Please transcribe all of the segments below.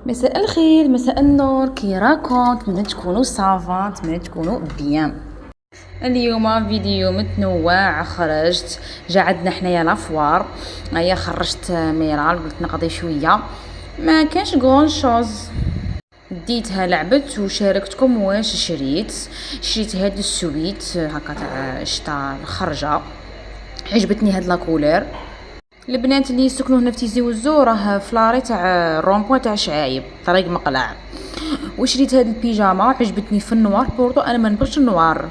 مساء الخير، مساء النور، كي راكم؟ نتمنى تكونوا صافا، نتمنى تكونوا بيان. اليوم فيديو متنوع خرجت، جا عندنا حنايا لافوار. هيا خرجت ميرال، قلت نقضي شويه، ما كانش غون شوز. ديتها لعبت وشاركتكم واش شريت هاد السويت هكا تاع شتا الخرجه، عجبتني هاد لاكولير. البنات اللي يسكنوا هنا في تيزي وزو راه فلاري تاع رومبو تاع شعايب طريق مقلع. وشريت هاد البيجاما عجبتني في النوار، بورتو انا ما نبغيش النوار،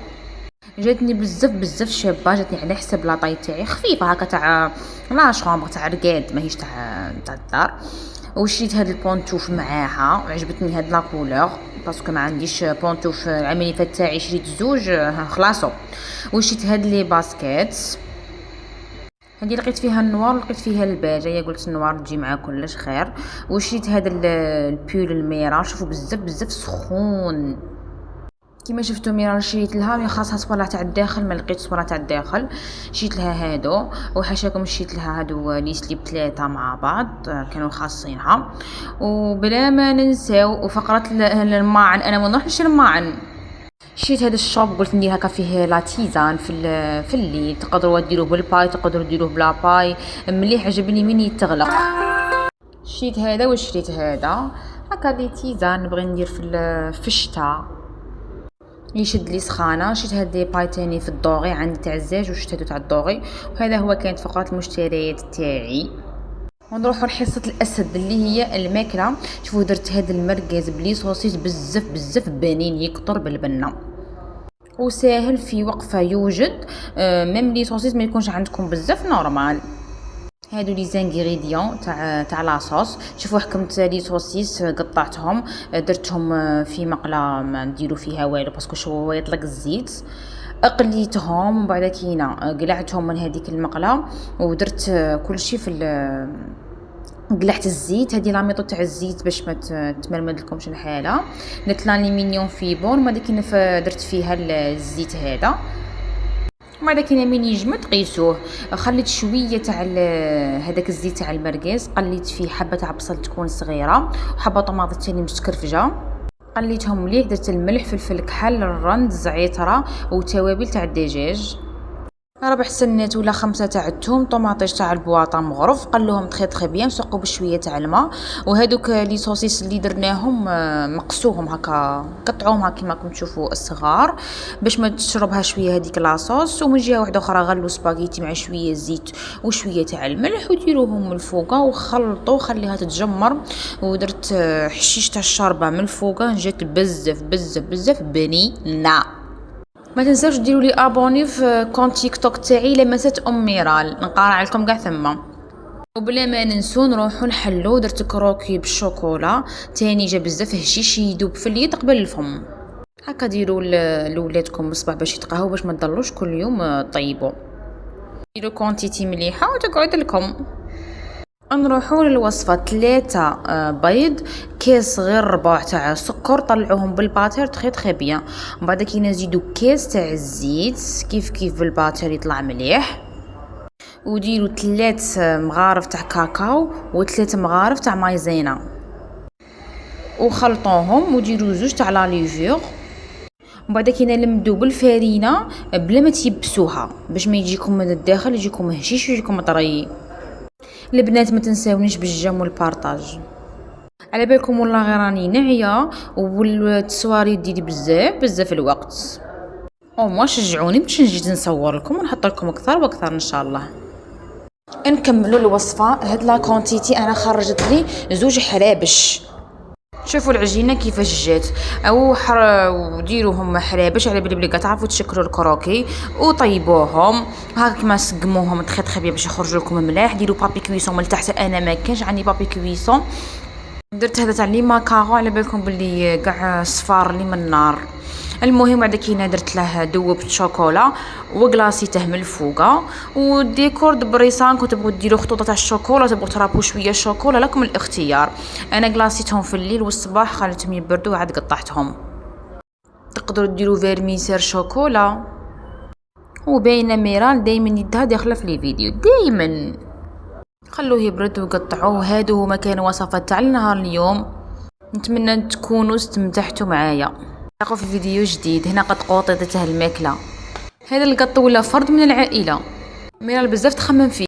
جاتني بزاف شابه، جاتني على حسب لاطاي تاعي، خفيفه هكا تاع لا شومبر تاع رقاد ماهيش تاع الدار. وشريت هاد البونتوف معاها، عجبتني هاد لا كولور باسكو ما عنديش بونتوف العام اللي فات تاعي شريت زوج خلاصو. وشريت هاد لي باسكيت، هذه لقيت فيها النوار ولقيت فيها الباجه، يا قلت النوار تجي مع كلش خير. وشريت هذا البيول الميرا، شوفوا بزاف سخون كيما شفتوا. ميرا شريت لها مي خاصها صباله تاع الداخل، ما لقيت صباله تاع الداخل، شريت لها هادو. وحاشاكم شريت لها هادو لي سليب 3 مع بعض كانوا خاصينها. وبلا ما ننساو وفقره الماعن، انا ما نروحش الماعن. شريت هذا الشوب، قلت ندير هكا فيه لا تيزان في الليل، تقدروا ديروه بالباي تقدروا ديروه بلا باي، مليح عجبني من يتغلق. شريت هذا وشريت هذا هكا لي تيزان نبغي ندير في الشتاء يشد لي سخانه. شريت هاد لي باي تاني في الدوغي، عندي تاع الزاج وشريت هادو تاع الدوغي. وهذا هو كانت فقره المشتريات تاعي. ونروحوا لحصه الاسد اللي هي الماكله. شوفوا درت هذا المرقز بلي صوصيس بزاف بنين، يكطر بالبنه وساهل في وقفه يوجد. ميم لي صوصيس ما يكونش عندكم بزاف نورمال. هادو لي زانغريديون تاع لاصوص. شوفوا حكمت لي صوصيس قطعتهم، درتهم في مقله ما نديرو فيها والو باسكو شو يطلق الزيت. قليتهم ومن بعد كينا قلعتهم من هذيك المقله ودرت كل شيء قلعت الزيت. هذه لاميطو تاع الزيت باش ما تمرمد لكمش الحاله. درت لانيمينيون في بون وما داك درت فيها الزيت هذا. وما داك من يجمد قيسوه. خليت شويه تاع هذاك الزيت تاع المرقاز، قليت فيه حبه تاع بصل تكون صغيره وحبه طماطم ثاني متكرفجه، قليتهم مليح. درت الملح فلفل كحل الرند زعتره وتوابل تاع الدجاج، 4 سنات ولا 5 تاع الثوم، طوماطيش تاع البواطه مغرف، قلوهم تخي بيان، سقوا بشويه تاع الماء. وهذوك لي صوصيس اللي درناهم مقسوهم هكا، قطعوهم هكا كيما راكم تشوفوا الصغار باش ما تشربها شويه هذيك لاصوص. ومن جهه واحده اخرى غلوا سباغيتي مع شويه زيت وشويه تاع الملح وديروهم من الفوق وخلطوا خليها تتجمر. ودرت حشيش تاع الشوربه من الفوق، جات بزاف بنينه. ما تنساوش ديروا لي ابوني في كونت تيك توك تاعي لمسات ميرال، نقارع لكم كاع ثما. وبلا ما ننسو نروحو نحلو. درت كروكي بالشوكولا تاني جا بزاف هشيش يذوب في اليد قبل الفم. هكا ديروا لولادكم بصبع باش يتقهوا، باش ما تضلوش كل يوم طيبوا. ديروا كونتيتي مليحه وتقعد لكم. نروحوا للوصفه 3 بيض، كاس غير ربع تاع سكر، طلعوهم بالباتر تخي بيان. ومن بعد كي نزيدوا كاس تاع الزيت كيف بالباتر يطلع مليح. وديروا 3 مغارف تاع كاكاو و3 مغارف تاع مايزينا وخلطوهم. وديروا 2 تاع لا ليفور. ومن بعد كي نلمدوا بالفارينه بلا ما تيبسوها باش ما يجيكم من الداخل يجيكم هشيش ويجيكم طري. البنات ما تنساونيش بالجيم والبارطاج. على بالكم والله غير راني نعيه والتصواري ديالي بزاف الوقت. او ما شجعوني باش نجي نصور لكم ونحط لكم اكثر واكثر ان شاء الله. نكملوا الوصفه. هاد لا كونتيتي انا خرجت لي 2 حرابش. شوفوا العجينه كيفاش جات. وديروهم حرابش على بالي تعرفوا تشكلوا الكروكي وطيبوهم هاك كما سقموهم تخي بيان باش يخرجوا لكم ملاح. ديروا بابي كويسون من تحت، انا ما كانش عندي بابي كويسون. درت هذا تاع لي ماكارو على بالكم بلي كاع صفار لي من النار. المهم بعد كي درت له دوبت شوكولا وكلاصيته من الفوق. والديكور دبريسان كنتو تبغوا ديروا خطوطه تاع الشوكولا، تبغوا ترابوا شويه شوكولا، لكم الاختيار. انا كلاصيتهم في الليل والصباح خليتهم يبردوا وعاد قطعتهم. تقدروا ديروا فيرميسير شوكولا. وباينه ميرال دائما يدها داخله في لي فيديو، دائما خلوه يبرد وقطعوه. هادو هما كانوا وصفات تاع النهار اليوم. نتمنى تكونوا استمتعتوا معايا. نلقاو في فيديو جديد. هنا قد قوطيته الماكله. هذا الكاطو ولا فرد من العائله، ميرال بزاف تخمم فيه.